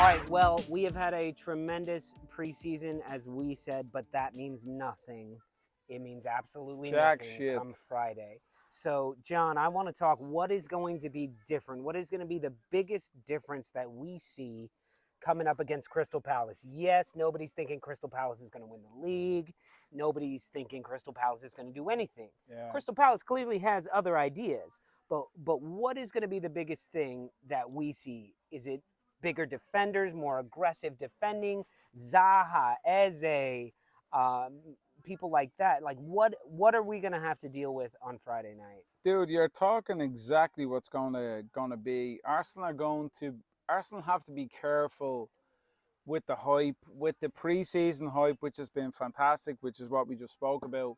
All right, well, we have had a tremendous preseason, as we said, but that means nothing. It means absolutely Jack nothing shit. come Friday. So, John, I want to talk what is going to be different? What is going to be the biggest difference that we see coming up against Crystal Palace? Yes, nobody's thinking Crystal Palace is going to win the league. Nobody's thinking Crystal Palace is going to do anything. Yeah. Crystal Palace clearly has other ideas. But what is going to be the biggest thing that we see? Is it bigger defenders, more aggressive defending, Zaha, Eze, people like that? Like, what are we gonna have to deal with on Friday night? Dude, you're talking exactly what's gonna be. Arsenal have to be careful with the hype, with the preseason hype, which has been fantastic, which is what we just spoke about.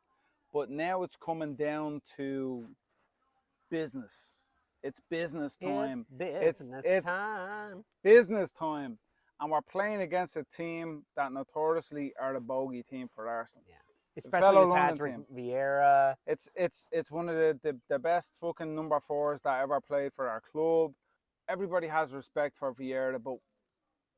But now it's coming down to business. It's business time. It's business time. Business time. And we're playing against a team that notoriously are the bogey team for Arsenal. Yeah. Especially with London Patrick team. Vieira. It's one of the best fucking number 4s that ever played for our club. Everybody has respect for Vieira, but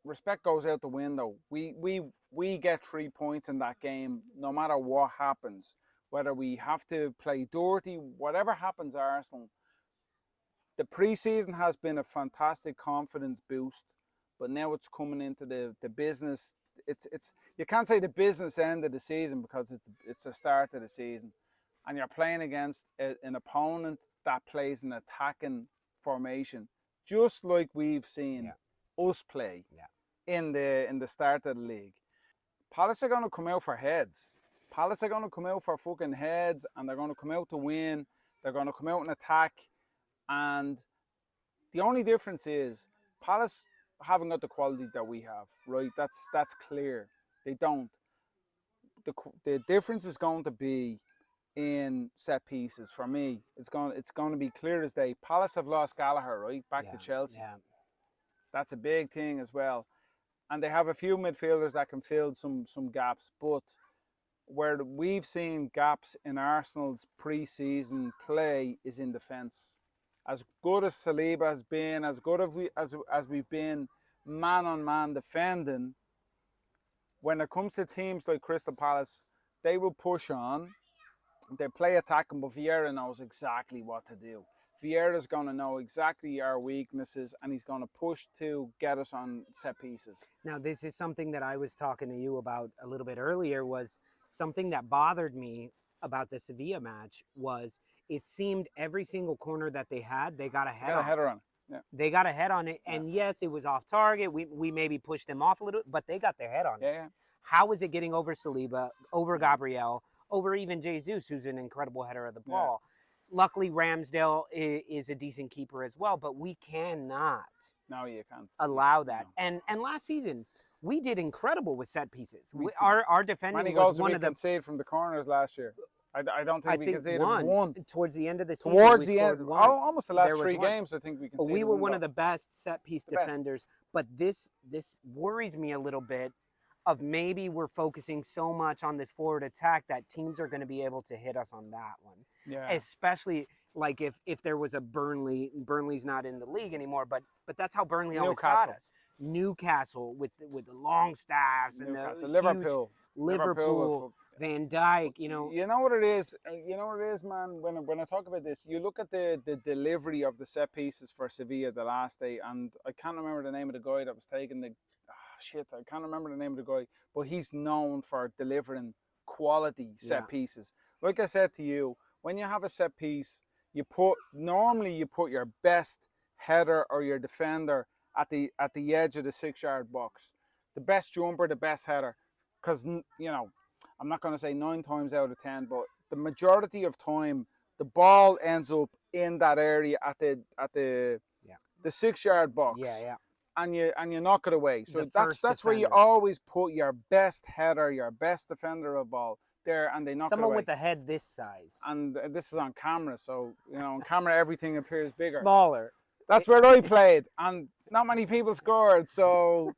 respect goes out the window. We get 3 points in that game no matter what happens. Whether we have to play dirty, whatever happens, Arsenal. The preseason has been a fantastic confidence boost, but now it's coming into the business. It's you can't say the business end of the season because it's the start of the season, and you're playing against an opponent that plays an attacking formation, just like we've seen us play in the start of the league. Palace are going to come out for heads. Palace are going to come out for fucking heads, and they're going to come out to win. They're going to come out and attack, and the only difference is Palace haven't got the quality that we have, right? That's clear. They don't. The difference is going to be in set pieces for me. It's going to be clear as day. Palace have lost Gallagher, right? Back to Chelsea. Yeah. That's a big thing as well. And they have a few midfielders that can fill some gaps, but where we've seen gaps in Arsenal's pre-season play is in defence. As good as Saliba has been, as good as we've been man-on-man defending, when it comes to teams like Crystal Palace, they will push on. They play attacking, but Vieira knows exactly what to do. Vieira's going to know exactly our weaknesses, and he's going to push to get us on set pieces. Now, this is something that I was talking to you about a little bit earlier, was something that bothered me about the Sevilla match was it seemed every single corner that they had, they got a header on. Yeah. They got a head on it, and yes, it was off target. We maybe pushed them off a little, but they got their head on it. Yeah. How is it getting over Saliba, over Gabriel, over even Jesus, who's an incredible header of the ball? Luckily, Ramsdale is a decent keeper as well, but we cannot you can't allow that. No. And last season, we did incredible with set pieces. Our defending many was goals one we of the conceded from the corners last year. I don't think we conceded one. Towards the end of the season. Towards the end, almost the last 3 games, I think we conceded. We were one of the best set piece defenders, but this worries me a little bit. Of maybe we're focusing so much on this forward attack that teams are going to be able to hit us on that one. Yeah. Especially like if there was a Burnley's not in the league anymore, but that's how Burnley always got us. Newcastle with the long staffs and the Liverpool, Van Dijk, You know what it is? You know what it is, man? When I talk about this, you look at the delivery of the set pieces for Sevilla the last day, and I can't remember the name of the guy that was taking the I can't remember the name of the guy, but he's known for delivering quality set pieces. Like I said to you, when you have a set piece, normally you put your best header or your defender at the edge of the 6-yard box. The best jumper, the best header. Because, I'm not going to say 9 times out of 10, but the majority of time, the ball ends up in that area at the 6-yard box. Yeah. And you knock it away. So that's where you always put your best header, your best defender of ball there, and they knock it away. Someone with a head this size. And this is on camera, so on camera everything appears bigger. Smaller. That's where I played, and not many people scored, so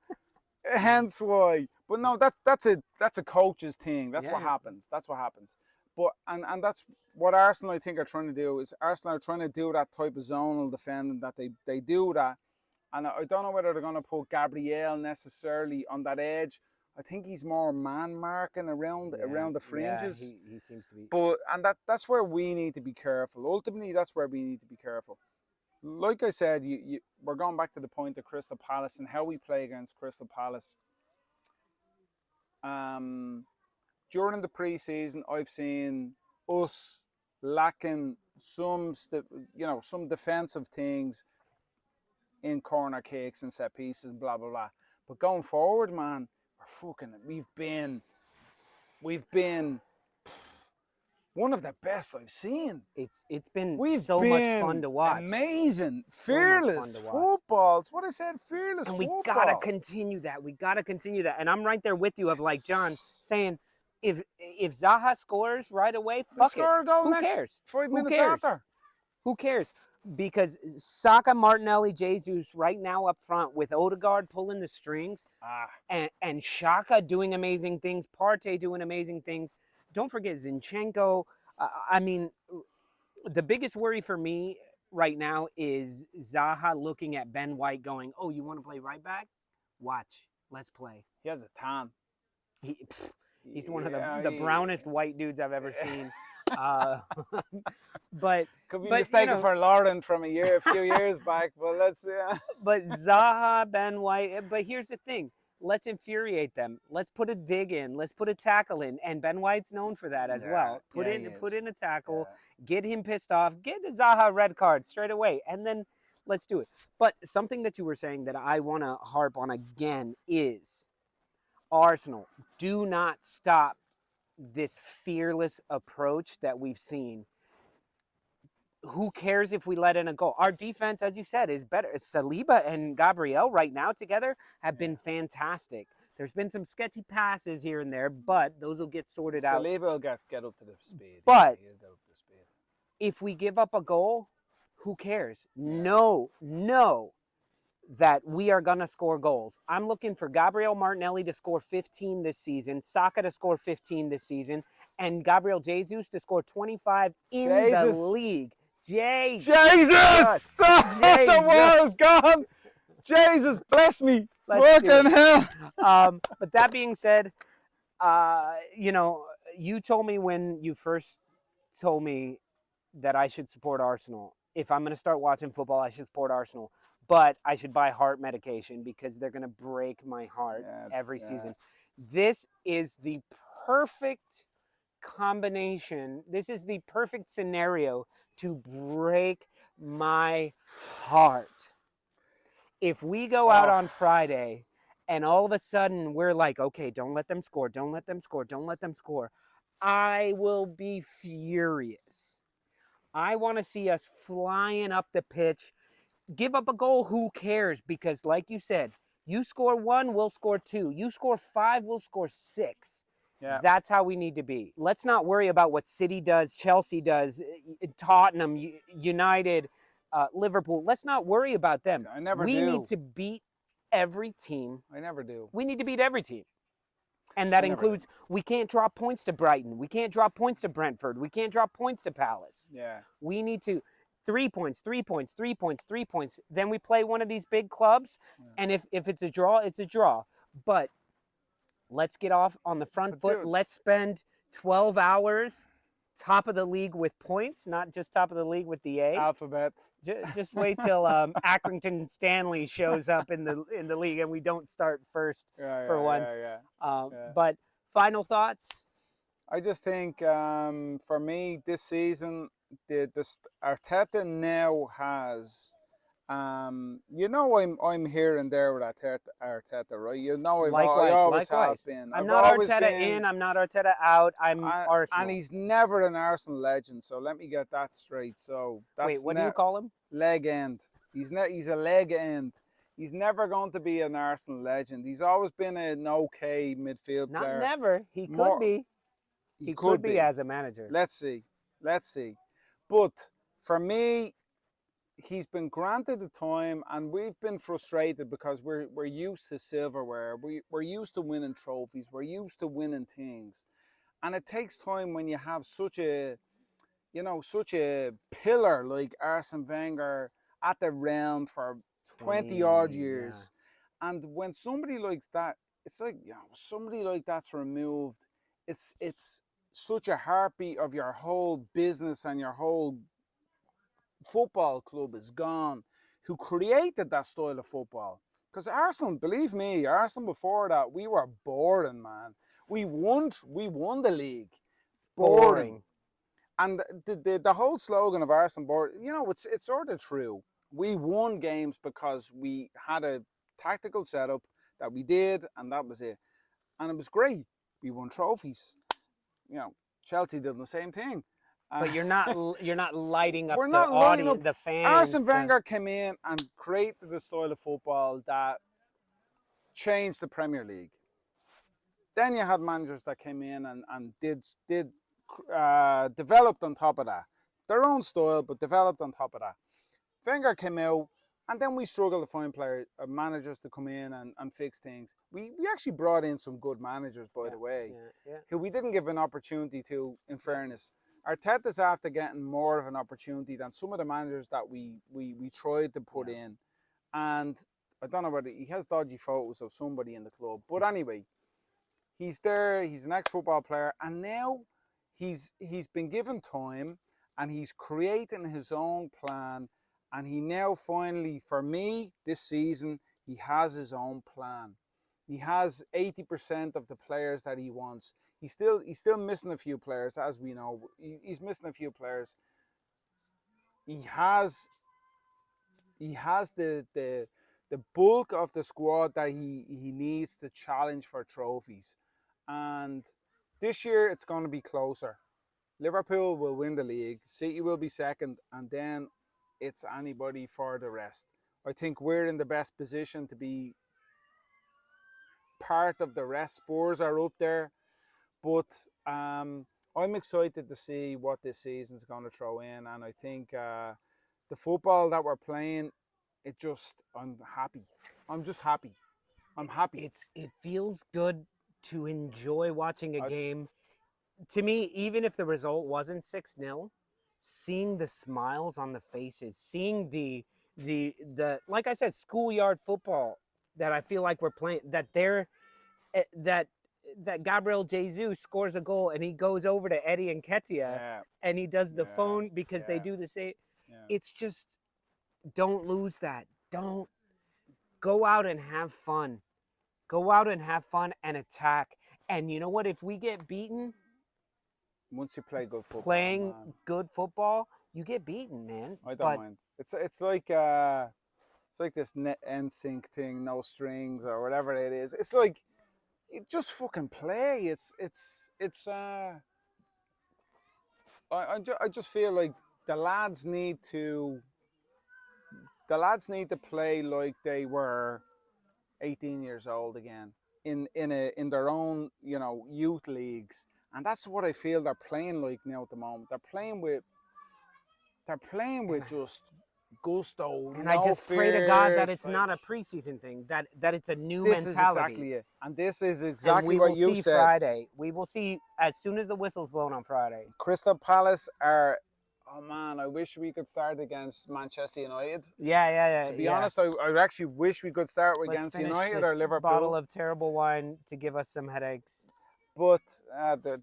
hence why. But no, that's a coach's thing. That's what happens. That's what happens. But and that's what Arsenal I think are trying to do. Is Arsenal are trying to do that type of zonal defending that they do that. And I don't know whether they're going to put Gabriel necessarily on that edge. I think he's more man marking around the fringes. Yeah, he seems to be. But that's where we need to be careful. Ultimately, that's where we need to be careful. Like I said, we're going back to the point of Crystal Palace and how we play against Crystal Palace. During the preseason, I've seen us lacking some defensive things in corner kicks and set pieces and blah blah blah. But going forward, man, we've been one of the best I've seen. It's been much fun to watch. Amazing, fearless footballs. What I said, fearless. And football. We gotta continue that. We gotta continue that. And I'm right there with you. Of like John saying, if Zaha scores right away, fuck it. Who cares? 5 minutes after. Who cares? Because Saka, Martinelli, Jesus right now up front with Odegaard pulling the strings, and Xhaka doing amazing things, Partey doing amazing things. Don't forget Zinchenko. I mean, the biggest worry for me right now is Zaha looking at Ben White going, "Oh, you want to play right back? Watch, let's play." He has a tan. He's one of the brownest white dudes I've ever seen. But could be mistaken for Lauren from a few years back. But let's But Zaha, Ben White. But here's the thing: let's infuriate them. Let's put a dig in. Let's put a tackle in. And Ben White's known for that as well. Put in a tackle. Get him pissed off. Get Zaha a red card straight away, and then let's do it. But something that you were saying that I want to harp on again is Arsenal. Do not stop this fearless approach that we've seen. Who cares if we let in a goal? Our defense, as you said, is better. Saliba and Gabriel right now together have been fantastic. There's been some sketchy passes here and there, but those will get sorted out. Saliba will get up to the speed. But if we give up a goal, who cares? Know that we are going to score goals. I'm looking for Gabriel Martinelli to score 15 this season, Saka to score 15 this season, and Gabriel Jesus to score 25 in the league. Jesus! The world's gone! Jesus, bless me! Fucking hell! But that being said, you told me when you first told me that I should support Arsenal. If I'm going to start watching football, I should support Arsenal. But I should buy heart medication because they're going to break my heart every season. This is the perfect combination. This is the perfect scenario to break my heart. If we go out on Friday and all of a sudden we're like, okay, don't let them score, don't let them score, don't let them score, I will be furious. I want to see us flying up the pitch. Give up a goal, who cares? Because like you said, you score 1, we'll score 2. You score 5, we'll score 6. Yeah. That's how we need to be. Let's not worry about what City does, Chelsea does, Tottenham, United, Liverpool. Let's not worry about them. I never do. We need to beat every team. I never do. We need to beat every team. And that includes, we can't drop points to Brighton. We can't drop points to Brentford. We can't drop points to Palace. Yeah. We need to... 3 points, 3 points, 3 points, 3 points. Then we play one of these big clubs, and if it's a draw, it's a draw. But let's get off on the front foot. Dude. Let's spend 12 hours top of the league with points, not just top of the league with the A. Alphabet. Just wait till Accrington Stanley shows up in the league and we don't start first for once. But final thoughts? I just think for me this season, Arteta now has, I'm here and there with Arteta, right? I always have been. I'm not Arteta in, I'm not Arteta out. I'm Arsenal. And he's never an Arsenal legend, so let me get that straight. So that's wait, what do you call him? Leg end. He's a leg end. He's never going to be an Arsenal legend. He's always been an okay midfield player. Not never. He could be. He could be as a manager. Let's see. But for me, he's been granted the time, and we've been frustrated because we're used to silverware. We're used to winning trophies. We're used to winning things, and it takes time when you have such a pillar like Arsene Wenger at the realm for 20 odd 20, years. And when somebody like that, it's like, you know, somebody like that's removed, it's such a heartbeat of your whole business, and your whole football club is gone, who created that style of football. Because Arsenal, believe me, Arsenal before that, we were boring, man. We won the league. Boring. And the whole slogan of Arsenal, board, you know, it's sort of true. We won games because we had a tactical setup that we did, and that was it. And it was great. We won trophies. You know, Chelsea did the same thing. But you're not lighting up We're the not lining audience, up. the fans. Arsene Wenger came in and created the style of football that changed the Premier League. Then you had managers that came in and developed on top of that. Their own style, but developed on top of that. Wenger came out, and then we struggled to find managers to come in and fix things. We actually brought in some good managers, by the way, who we didn't give an opportunity to, in fairness. Arteta's after getting more of an opportunity than some of the managers that we tried to put in. And I don't know whether he has dodgy photos of somebody in the club. But anyway, he's there, he's an ex-football player, and now he's been given time, and he's creating his own plan. And he now finally, for me, this season, he has his own plan. He has 80% of the players that he wants. He's still missing a few players, as we know. He's missing a few players. He has the bulk of the squad that he needs to challenge for trophies. And this year it's going to be closer. Liverpool will win the league. City will be second, and then it's anybody for the rest. I think we're in the best position to be part of the rest. Spurs are up there, but I'm excited to see what this season's going to throw in, and I think the football that we're playing, I'm happy. I'm just happy. I'm happy. It feels good to enjoy watching a game. To me, even if the result wasn't 6-0, seeing the smiles on the faces, seeing the like I said, schoolyard football that I feel like we're playing, that Gabriel Jesus scores a goal and he goes over to Eddie and Ketia and he does the phone because they do the same. It's just, don't lose that. Don't go out and have fun. Go out and have fun and attack. And you know what? If we get beaten, once you play good football, playing good football, you get beaten, man. I don't mind. It's like this NSYNC thing, no strings or whatever it is. It's like, you just fucking play. I just feel like the lads need to play like they were 18 years old again in their own, you know, youth leagues. And that's what I feel they're playing like now at the moment. They're playing with just gusto. And I just pray to God that it's not a preseason thing, that it's a new mentality. This is exactly it. And this is exactly what you said. We will see Friday. We will see as soon as the whistle's blown on Friday. Crystal Palace are, oh man, I wish we could start against Manchester United. Yeah. To be honest, I actually wish we could start against United or Liverpool. Bottle of terrible wine to give us some headaches. But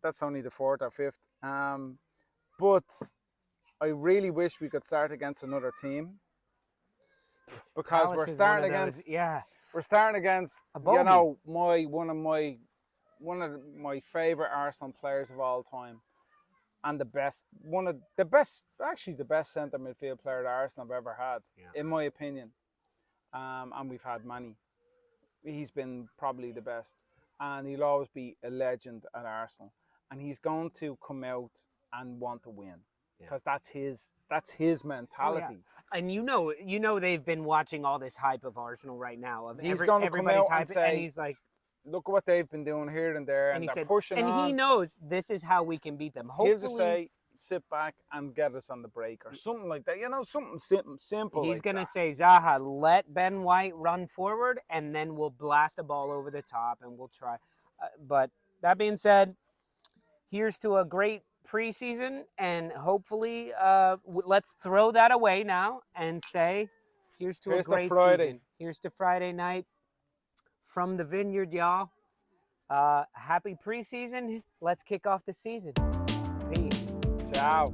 that's only the 4th or 5th. But I really wish we could start against another team, because we're starting against you know, one of my favorite Arsenal players of all time, and the best centre midfield player that Arsenal have ever had, in my opinion. And we've had many. He's been probably the best. And he'll always be a legend at Arsenal. And he's going to come out and want to win, because that's his mentality. Oh, yeah. And you know they've been watching all this hype of Arsenal right now. He's going to come out and say, and he's like, look what they've been doing here and there, and they're pushing on. And he knows this is how we can beat them. Hopefully, he'll just say, sit back and get us on the break, or something like that. You know, something simple. He's going to say, Zaha, let Ben White run forward, and then we'll blast a ball over the top, and we'll try. But that being said, here's to a great preseason, and hopefully let's throw that away now and say, Here's to Here's a to great Friday. season. Here's to Friday night from the vineyard, y'all. Happy preseason. Let's kick off the season. Peace. Ciao.